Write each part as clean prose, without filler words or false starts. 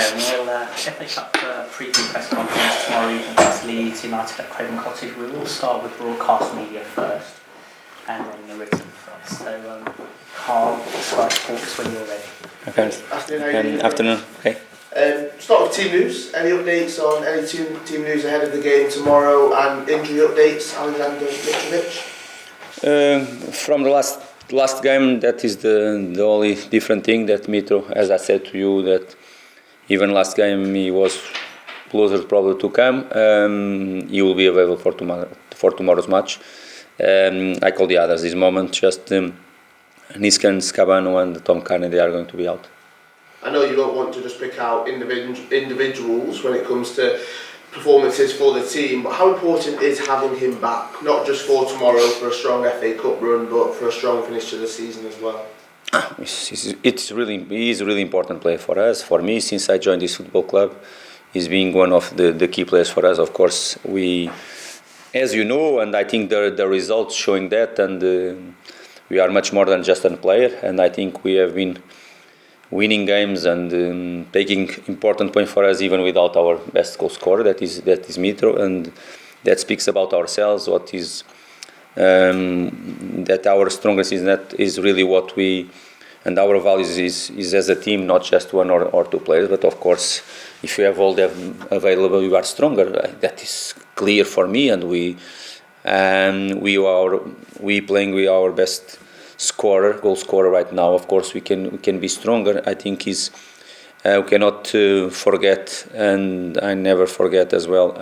We'll FA Cup preview press conference tomorrow evening against Leeds United at Craven Cottage. We will start with broadcast media first and then the written press. So, Carl, Sky Sports, when you're ready. Okay. Afternoon. Okay. Start with team news. Any updates on any team news ahead of the game tomorrow, and injury updates? Alexander Mitrovic. From the last game, that is the only different thing that Mitro, as I said to you, that even last game he was closer probably to come. He will be available for tomorrow's match. I call the others this moment. Just Niskans, Cabano, and Tom Carney, they are going to be out. I know you don't want to just pick out individuals when it comes to performances for the team, but how important is having him back, not just for tomorrow for a strong FA Cup run, but for a strong finish to the season as well? He's a really important player for us. For me, since I joined this football club, he's been one of the key players for us. Of course, we, as you know, and I think the results showing that, and we are much more than just a player, and I think we have been winning games and taking important points for us even without our best goal scorer, that is Mitro, and that speaks about ourselves. What is that our strongest is really what we, and our values is as a team, not just one or two players, but of course if you have all them available you are stronger. That is clear for me, and we playing with our best goal scorer right now. Of course we can be stronger. I think we cannot forget, and I never forget as well,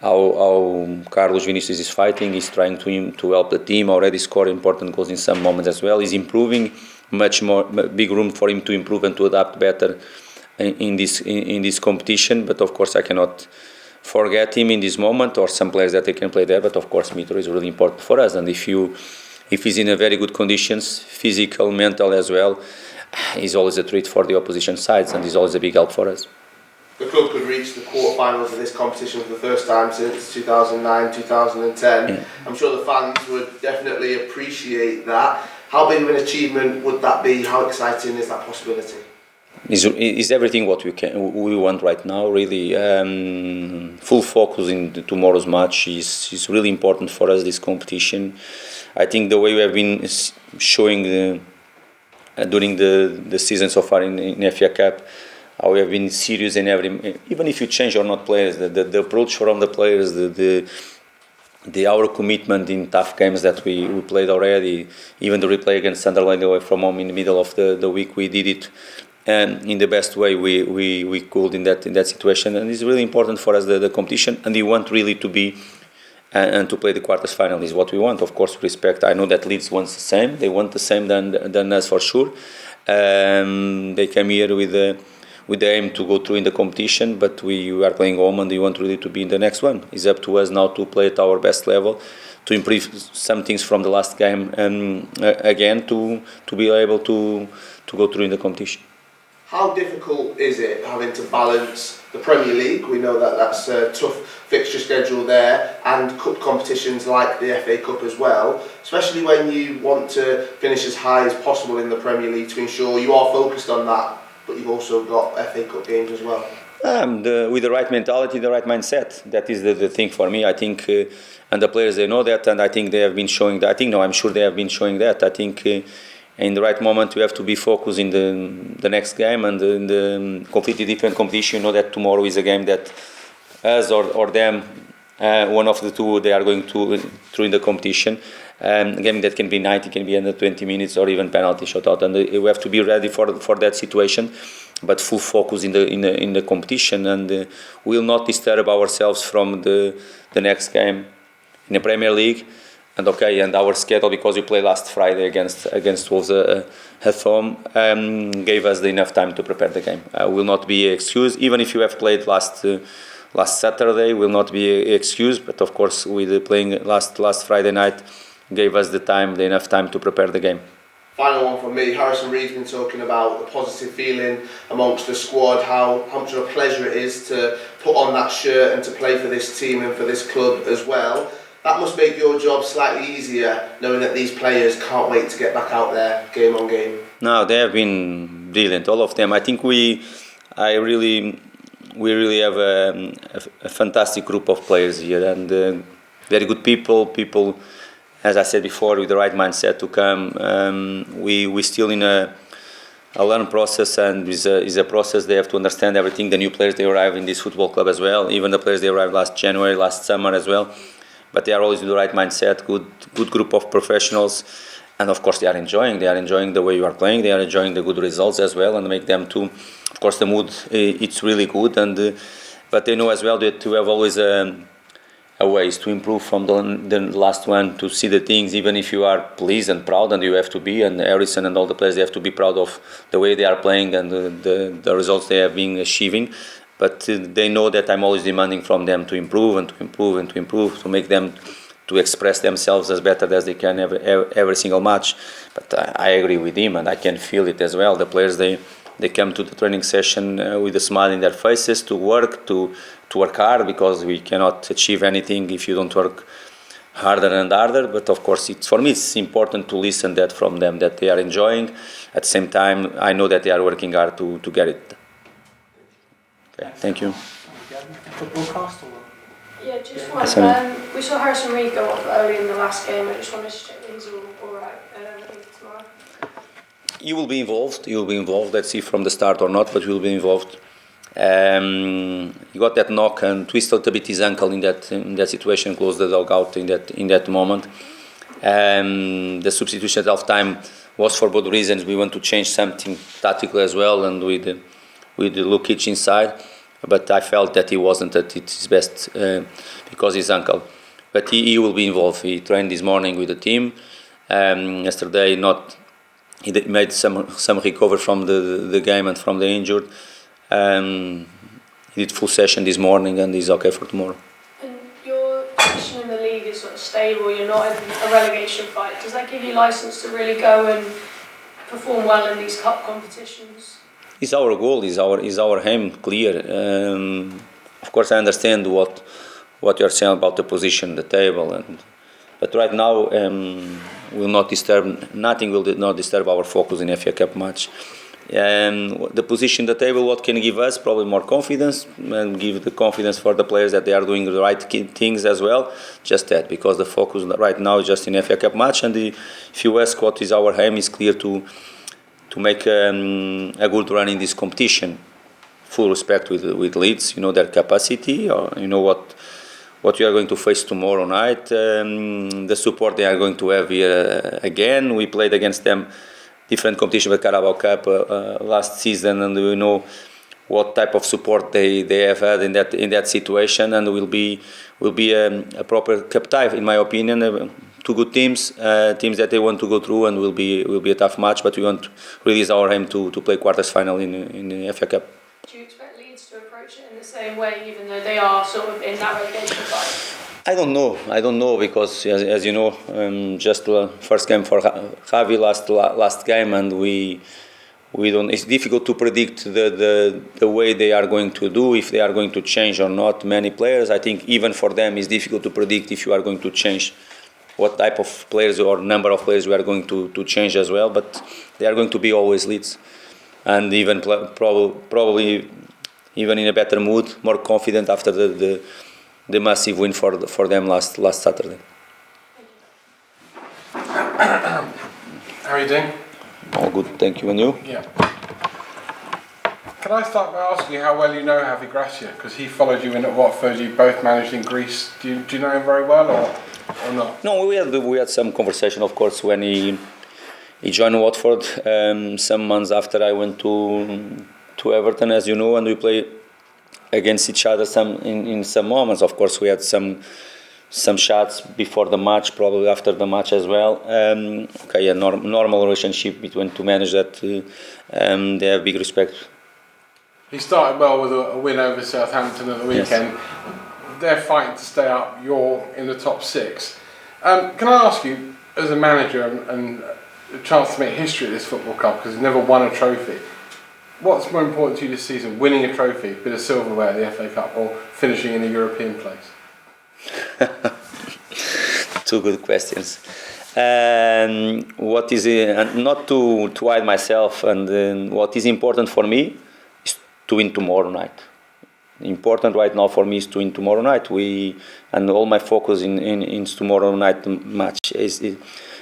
how Carlos Vinicius is fighting. He's trying to help the team, already score important goals in some moments as well. He's improving, much more big room for him to improve and to adapt better in this competition. But of course I cannot forget him in this moment, or some players that they can play there. But of course Mitro is really important for us, and if he's in a very good conditions, physical, mental as well, he's always a treat for the opposition sides, and he's always a big help for us. The club could reach the quarterfinals of this competition for the first time since 2009, 2010. Yeah. I'm sure the fans would definitely appreciate that. How big of an achievement would that be? How exciting is that possibility? Is everything what we want right now, really. Full focus in tomorrow's match is really important for us, this competition. I think the way we have been showing during the season so far in FA Cup, how we have been serious in even if you change or not players, the approach from the players, our commitment in tough games that we played already, even the replay against Sunderland away from home in the middle of the week, we did it in the best way we could in that situation, and it's really important for us the competition, and we want really to be and to play the quarters final is what we want. Of course, respect. I know that Leeds wants the same. They want the same than us for sure. They came here with the aim to go through in the competition, but we are playing home and we want really to be in the next one. It's up to us now to play at our best level, to improve some things from the last game, and again to be able to go through in the competition. How difficult is it having to balance the Premier League? We know that's a tough fixture schedule there, and cup competitions like the FA Cup as well, especially when you want to finish as high as possible in the Premier League to ensure you are focused on that, but you've also got FA Cup games as well. With the right mentality, the right mindset, that is the thing for me. I think, and the players, they know that, and I think they have been showing that. I'm sure they have been showing that. I think in the right moment we have to be focused in the next game, and in the completely different competition. You know that tomorrow is a game that us or them, one of the two, they are going to through in the competition. A game that can be 90, can be under 20 minutes, or even penalty shootout, and we have to be ready for that situation. But full focus in the competition, and we will not disturb ourselves from the next game in the Premier League. And our schedule, because we played last Friday against Wolves at home, gave us enough time to prepare the game. Will not be an excuse, even if you have played last Saturday, will not be an excuse. But of course, with playing last Friday night, gave us enough time to prepare the game. Final one from me. Harrison Reed's been talking about the positive feeling amongst the squad, how much of a pleasure it is to put on that shirt and to play for this team and for this club as well. That must make your job slightly easier, knowing that these players can't wait to get back out there game on game. No, they have been brilliant, all of them. I think we really have a fantastic group of players here, and very good people, as I said before, with the right mindset to come. We still in a learn process, and is a process. They have to understand everything. The new players, they arrive in this football club as well, even the players they arrived last January, last summer as well, but they are always with the right mindset, good group of professionals. And of course they are enjoying the way you are playing, they are enjoying the good results as well, and make them too. Of course the mood, it's really good, and but they know as well that you have always a ways to improve from the last one, to see the things, even if you are pleased and proud, and you have to be, and Harrison and all the players, they have to be proud of the way they are playing and the results they have been achieving. But they know that I'm always demanding from them to improve and to improve and to improve, to make them to express themselves as better as they can every single match. But I agree with him, and I can feel it as well. The players, they come to the training session with a smile in their faces to work hard, because we cannot achieve anything if you don't work harder and harder. But of course, for me it's important to listen that from them, that they are enjoying. At the same time, I know that they are working hard to get it. Okay, thank you. Broadcast or? Yeah, just one. We saw Harrison Reed go off early in the last game. I just wanted to check that he's all right tomorrow. You will be involved. Let's see from the start or not, but you will be involved. He got that knock and twisted a bit his ankle in that situation, closed the dugout in that moment. The substitution at half time was for both reasons. We want to change something tactically as well, and with Lukic inside. But I felt that he wasn't at his best because his ankle. But he will be involved. He trained this morning with the team. Yesterday, he made some recovery from the game and from the injured. He did full session this morning, and he's okay for tomorrow. And your position in the league is sort of stable. You're not in a relegation fight. Does that give you license to really go and perform well in these cup competitions? It's our goal, is our aim clear. Of course, I understand what you're saying about the position, the table, but right now nothing will not disturb our focus in FA Cup match. The position, the table, what can give us probably more confidence, and give the confidence for the players that they are doing the right things as well. Just that, because the focus right now is just in FA Cup match, and if you ask what is our aim, is clear to make a good run in this competition. Full respect with Leeds, you know their capacity, or you know what you are going to face tomorrow night. The support they are going to have here again. We played against them different competition with Carabao Cup last season, and we know what type of support they have had in that situation, and will be a proper cup tie, in my opinion. Two good teams that they want to go through, and will be a tough match. But we want to release our aim to play quarters final in the FA Cup. Do you expect Leeds to approach it in the same way, even though they are sort of in that relegation fight? I don't know because as you know, just first game for Javi last game, and we don't. It's difficult to predict the way they are going to do, if they are going to change or not. Many players, I think, even for them, it's difficult to predict if you are going to change. What type of players or number of players we are going to change as well, but they are going to be always Leeds, and even probably even in a better mood, more confident after the massive win for them last Saturday. How are you doing? All good, thank you. And you? Yeah. Can I start by asking you how well you know Javi Gracia? Because he followed you in at Watford. You both managed in Greece. Do you know him very well, or not? No, we had some conversation, of course, when he joined Watford some months after I went to Everton, as you know, and we played against each other in some moments. Of course, we had some shots before the match, probably after the match as well. A normal relationship between two managers that they have big respect. He started well with a win over Southampton at the weekend. Yes. They're fighting to stay up. You're in the top six. Can I ask you, as a manager and a chance to make history at this football club, because you've never won a trophy, what's more important to you this season, winning a trophy, bit of silverware at the FA Cup, or finishing in a European place? Two good questions. What is not to hide myself, and what is important for me is to win tomorrow night. Important right now for me is to win tomorrow night. And all my focus in tomorrow night match is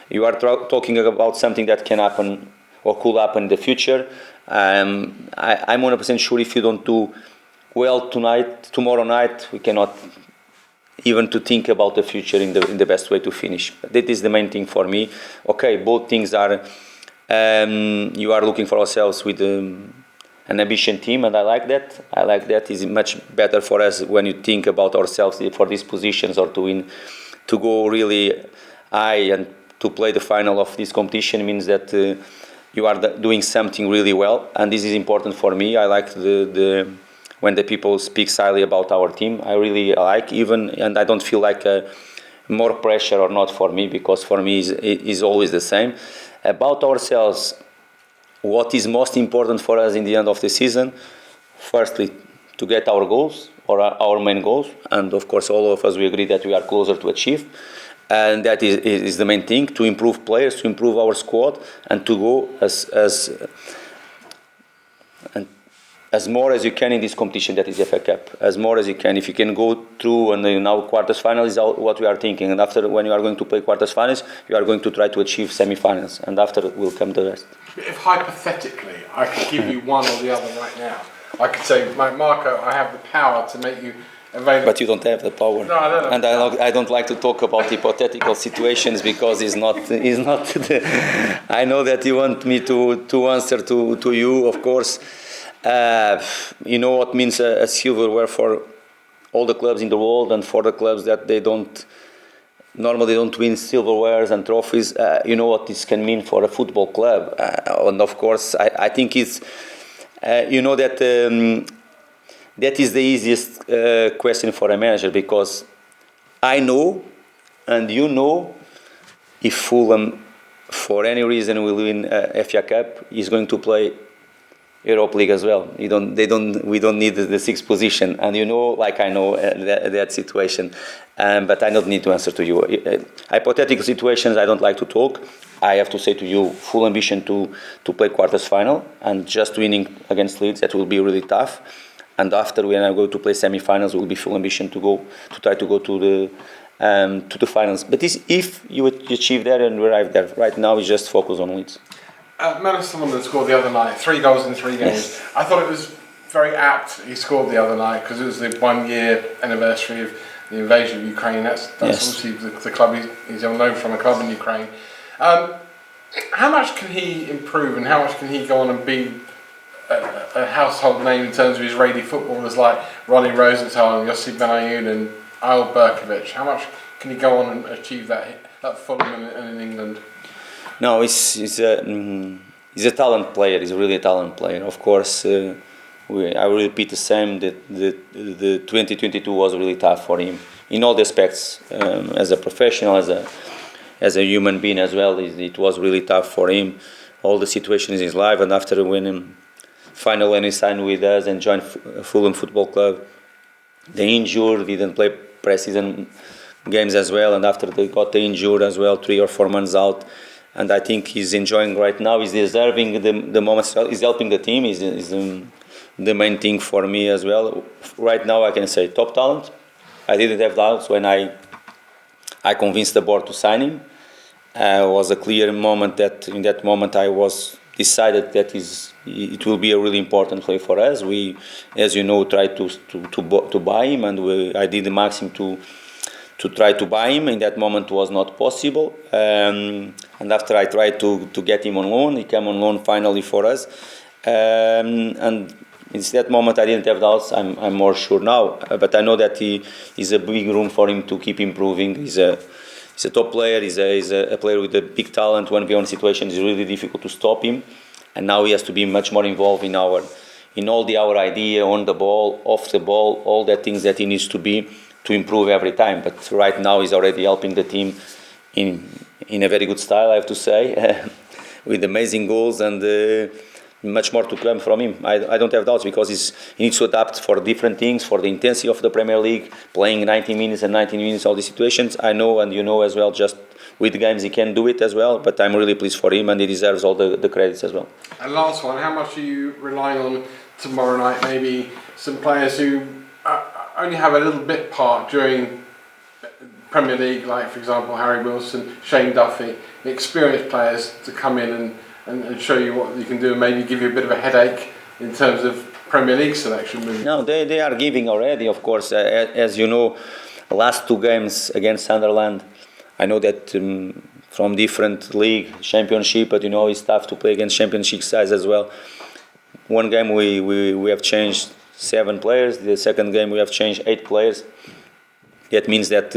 you are talking about something that can happen or could happen in the future. I'm 100% sure if you don't do well tomorrow night, we cannot even to think about the future in the best way to finish. But that is the main thing for me. Okay, both things are. You are looking for ourselves with an ambition team, and I like that. I like that. It's much better for us when you think about ourselves for these positions or to win, to go really high and to play the final of this competition means that you are doing something really well, and this is important for me. I like the when the people speak highly about our team. I really like and I don't feel like more pressure or not for me, because for me is always the same. About ourselves, what is most important for us in the end of the season? Firstly, to get our goals or our main goals, and of course all of us we agree that we are closer to achieve, and that is the main thing, to improve players, to improve our squad, and to go as more as you can in this competition that is FA Cup, as more as you can. If you can go through, and now quarters finals is what we are thinking, and after, when you are going to play quarters finals, you are going to try to achieve semi-finals, and after will come the rest. If hypothetically I could give you one or the other right now, I could say, Marco, I have the power to make you available. But you don't have the power. No, I don't. And I don't like to talk about hypothetical situations, because it's not. I know that you want me to answer to you, of course. You know what means a silverware for all the clubs in the world, and for the clubs that they normally don't win silverwares and trophies. You know what this can mean for a football club, and of course I think it's you know that that is the easiest question for a manager, because I know and you know if Fulham for any reason will win FA Cup, is going to play Europa League as well. We don't need the sixth position, and you know, like I know that situation, but I don't need to answer to you. Hypothetical situations, I don't like to talk. I have to say to you, full ambition to play quarters final, and just winning against Leeds, that will be really tough. And after, when I go to play semi-finals, will be full ambition to try to go to the finals. But if you achieve that and arrive there, right now we just focus on Leeds. Solomon scored the other night, 3 goals in 3 games. Yes. I thought it was very apt he scored the other night, because it was the 1-year anniversary of the invasion of Ukraine. That's yes. Obviously the club he's known from, a club in Ukraine. How much can he improve, and how much can he go on and be a household name in terms of Israeli footballers like Ronnie Rosenthal and Yossi Benayoun and Ayel Berkovic? How much can he go on and achieve that at Fulham and in England? No, he's a talent player. He's really a talent player. Of course, I will repeat the same. That the 2022 was really tough for him in all the aspects. As a professional, as a human being as well, it was really tough for him. All the situations in his life, and after when he signed with us and joined Fulham Football Club, they injured, didn't play pre-season games as well, and after they got injured as well, 3 or 4 months out. And I think he's enjoying right now. He's deserving the moments. He's helping the team. Is the main thing for me as well. Right now, I can say top talent. I didn't have doubts when I convinced the board to sign him. It was a clear moment that in that moment I was decided that it will be a really important play for us. We, as you know, tried to buy him, and I did the maximum to try to buy him. In that moment was not possible, and after I tried to get him on loan, he came on loan finally for us, and in that moment I didn't have doubts. I'm more sure now, but I know that he is a big room for him to keep improving. He's a top player. He's a player with a big talent. 1v1 situations is really difficult to stop him, and now he has to be much more involved in our idea, on the ball, off the ball, all the things that he needs to be to improve every time. But right now he's already helping the team in a very good style, I have to say, with amazing goals, and much more to come from him. I don't have doubts, because he needs to adapt for different things, for the intensity of the Premier League, playing 90 minutes and 19 minutes, all the situations. I know, and you know as well, just with games he can do it as well, but I'm really pleased for him, and he deserves all the credits as well. And last one, how much are you relying on tomorrow night maybe some players who only have a little bit part during Premier League, like for example Harry Wilson, Shane Duffy, experienced players to come in and show you what you can do and maybe give you a bit of a headache in terms of Premier League selection moving? No, they are giving already, of course. As you know, last 2 games against Sunderland, I know that from different league, championship, but it's tough to play against championship sides as well. One game we have changed 7 players. The second game we have changed 8 players. That means that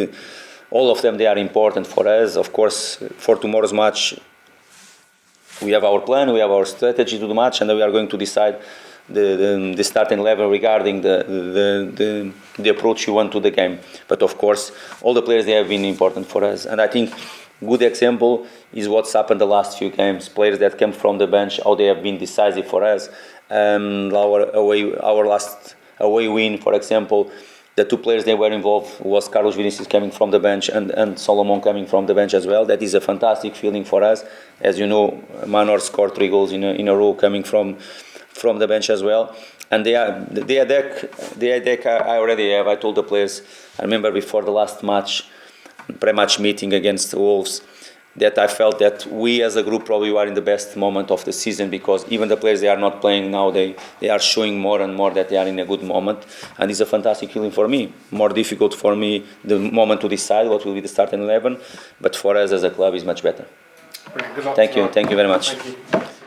all of them, they are important for us. Of course, for tomorrow's match, we have our plan, we have our strategy to the match, and we are going to decide the starting level regarding the approach you want to the game. But of course, all the players, they have been important for us. And I think good example is what's happened the last few games. Players that came from the bench, how they have been decisive for us. Our last away win, for example, the 2 players that were involved was Carlos Vinicius coming from the bench and Solomon coming from the bench as well. That is a fantastic feeling for us. As you know, Manor scored 3 goals in a row coming from the bench as well. And the attack I already have. I told the players, I remember before the last match, pre-match meeting against the Wolves, that I felt that we as a group probably are in the best moment of the season, because even the players, they are not playing now, they are showing more and more that they are in a good moment, and it's a fantastic feeling for me. More difficult for me the moment to decide what will be the starting 11, but for us as a club is much better. Brilliant. Good luck Thank you tonight. very much. Thank you.